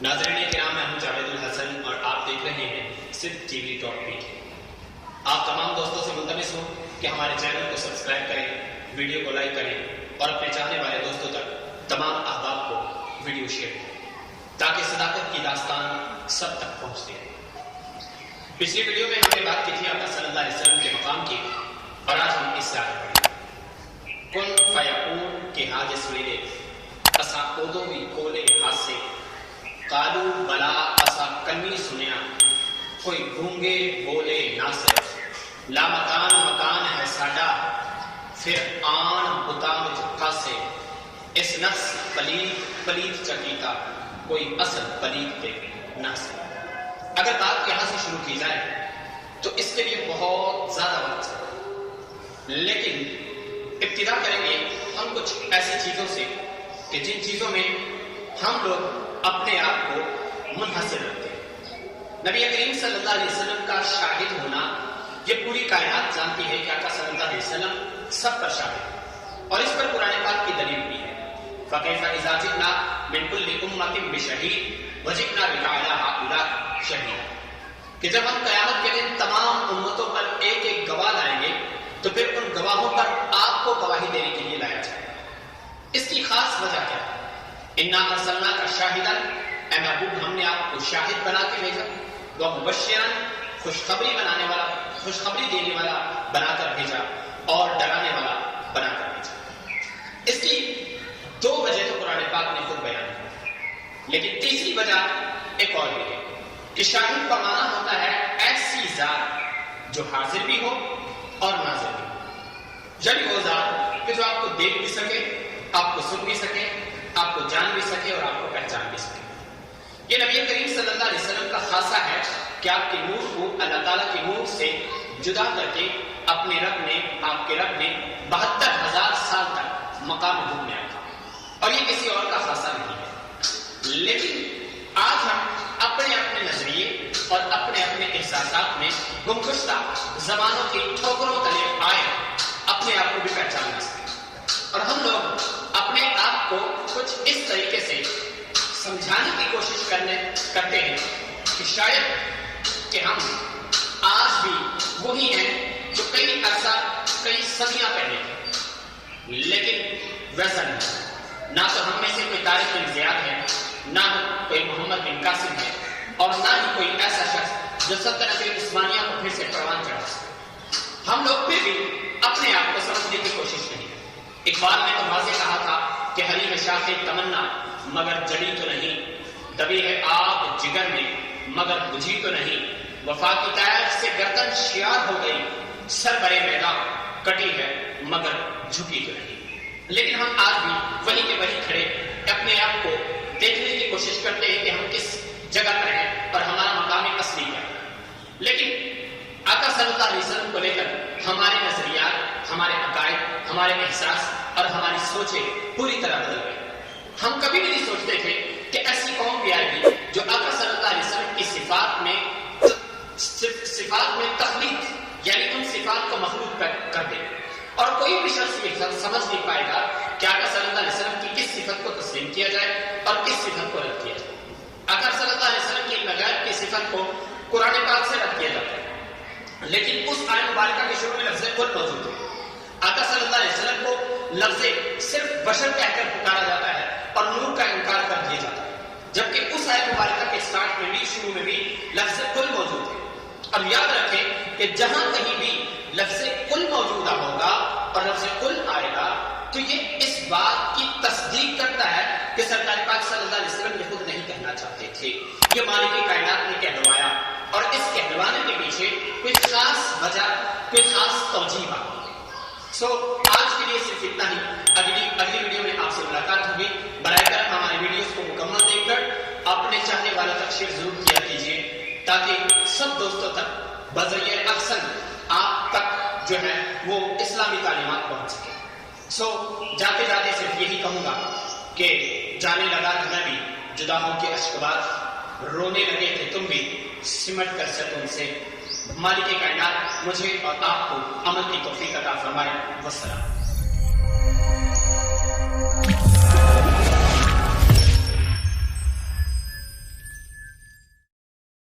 ناظرین کرام، میں ہوں جاوید الحسن اور آپ دیکھ رہے ہیں صرف ٹی وی ٹاک پی۔ آپ تمام دوستوں سے ملتمس ہوں کہ ہمارے چینل کو سبسکرائب کریں، ویڈیو کو لائک کریں اور اپنے چاہنے والے دوستوں تک تمام احباب کو ویڈیو شیئر کریں تاکہ صداقت کی داستان سب تک پہنچتی رہے۔ پچھلی ویڈیو میں ہم نے بات کی تھی آقا صلی اللہ علیہ وسلم کے مقام کی، اور آج ہم اس سے آگے بڑھیں۔ کن فیکون کے حاجس ویلے اسا اودو وی کولے حاسے قالو بلا اسا کنی سنیا کوئی گونگے بولے نہ سے لا مکان مکان ہے ساڈا پھر آن بتا وچ پھاسے اس نفس پلیت پلیت چکیتا کوئی اصل پلیت تے نہ سے۔ اگر بات یہاں سے شروع کی جائے تو اس کے لیے بہت زیادہ وقت ہے، لیکن ابتدا کریں گے ہم کچھ ایسی چیزوں سے کہ جن چیزوں میں ہم لوگ اپنے آپ کو منحصر رکھتے ہیں۔ نبی کریم صلی اللہ علیہ وسلم کا شاہد ہونا، یہ پوری کائنات جانتی ہے کہ آقا صلی اللہ علیہ وسلم سب پر شاہد ہے، اور اس پر قرآن پاک کی دلیل بھی ہے۔ فَكَيْفَ إِذَا جِئْنَا مِن كُلِّ أُمَّةٍ بِشَهِيدٍ وَجِئْنَا بِكَ عَلَىٰ هَٰؤُلَاءِ شَهِيدًا، کہ جب ہم قیامت کے دن تمام امتوں پر ایک ایک گواہ لائیں گے تو پھر ان گواہوں پر آپ کو گواہی دینے کے لیے لایا جائے گا۔ اس کی خاص وجہ کیا ہے؟ اِنَّا أَرْسَلْنَاكَ شَاهِدًا، اے محبوب ہم نے آپ کو شاہد بنا کے بھیجا، وَمُبَشِّرًا، خوشخبری بنانے والا، خوشخبری دینے والا بنا کر بھیجا، اور ڈرانے والا بنا کر بھیجا۔ اس کی دو وجہ تو قرآن پاک نے خود بیان کی، لیکن تیسری وجہ ایک اور بھی ہے کہ شاہد کا معنی ہوتا ہے ایسی ذات جو حاضر بھی ہو اور ناظر بھی ہو، یعنی وہ ذات کہ جو آپ کو دیکھ بھی سکے، آپ کو سن بھی سکے، آپ کو جان بھی سکے اور آپ کو پہچان بھی سکے۔ یہ نبی کریم صلی اللہ علیہ وسلم کا خاصہ ہے کہ آپ کے نور کو اللہ تعالیٰ کے نور سے جدا کر کے اپنے رب نے، آپ کے رب نے 72,000 سال تک مقام نبوت میں رکھا، اور یہ کسی اور کا خاصہ نہیں ہے۔ لیکن آج ہم اپنے اپنے نظریے اور اپنے اپنے احساسات میں گمگشتہ زمانوں کی ٹھوکروں تلے آئے اپنے آپ کو بھی پہچان نہ سکے، اور ہم لوگ اپنے آپ کو کچھ اس طریقے سے سمجھانے کی کوشش کرتے ہیں کہ شاید کہ ہم آج بھی وہی ہیں جو کئی عرصہ، کئی صدیاں پہلے تھے، لیکن ویسا نہیں۔ نہ تو ہم میں سے کوئی طارق بن زیاد ہے، نہ کوئی محمد بن قاسم ہے، اور نہ ہی کوئی ایسا شخص جو سلطنت عثمانیہ کو پھر سے پروان چڑھا سکے۔ ہم لوگ پھر بھی اپنے آپ کو سمجھنے کی کوشش نہیں کرتے۔ اقبال نے تو واضح کہا تھا کہ ہری ہے شاخ تمنا مگر جڑی تو نہیں، دبی ہے آگ جگر میں مگر بجھی تو نہیں، وفا کی تیر سے گردن شیار ہو گئی، سر برے میدان کٹی ہے مگر جھکی تو نہیں۔ لیکن ہم آج بھی وہی کے وہی کھڑے اپنے آپ کو دیکھنے کی کوشش کرتے ہیں کہ ہم کس جگہ پر ہیں اور ہمارا مقام اصلی کیا ہے۔ لیکن آقا صلی اللہ علیہ وسلم کو لے کر ہمارے نظریات، ہمارے عقائد، ہمارے احساس اور ہماری سوچیں پوری طرح بدل گئی۔ ہم کبھی بھی نہیں سوچتے تھے کہ ایسی قوم بھی آئے گی جو آقا صلی اللہ علیہ وسلم کی صفات میں تخلیق، یعنی ان صفات کو مخلوق کر دے، اور کوئی بھی شخص یہ سمجھ نہیں پائے گا کہ آقا صلی اللہ علیہ وسلم کی کس صفت کو تسلیم کیا جائے اور کس صفت کو رد کیا جائے۔ آقا صلی اللہ علیہ وسلم کی غیب کی صفت کو قرآن پاک سے رد کیا جاتا ہے، لیکن اس آیت مبارکہ کے شروع میں لفظ قل موجود ہے۔ آقا صلی اللہ علیہ وسلم کو لفظ صرف بشر کہہ کر پکارا جاتا ہے اور نور کا انکار کر دیا جاتا ہے، جبکہ اس آیت مبارکہ کے اسٹارٹ میں بھی، شروع میں بھی لفظ قل موجود ہے۔ اب یاد رکھیں کہ جہاں کہیں بھی لفظ قل موجودہ ہوگا اور لفظ قل آئے گا تو یہ اس بات کی تصدیق کرتا ہے کہ سرکار پاک صلی اللہ علیہ وسلم یہ خود نہیں کہنا چاہتے تھے، یہ مالک کائنات نے کہلوایا، اور اس کہلوانے کے پیچھے کوئی خاص وجہ، کوئی خاص توجیہ آتی ہے۔ آج کے لیے صرف اتنا ہی۔ اگلی ویڈیو میں آپ سے ملاقات ہوگی۔ برائے کرم ہماری ویڈیوز کو مکمل دیکھ کر اپنے چاہنے والوں تک شیئر ضرور کیا کیجیے تاکہ سب دوستوں تک بذریعہ احسن آپ تک جو ہے وہ اسلامی تعلیمات پہنچ سکے۔ جاتے جاتے صرف یہی کہوں گا کہ جانے لگا کہ میں بھی جدا ہوں کے اشک بعد، رونے لگے تھے تم بھی سمٹ کر سے تم سے، مالک کائنات مجھے اور آپ کو عمل کی توفیق عطا فرمائے۔ والسلام۔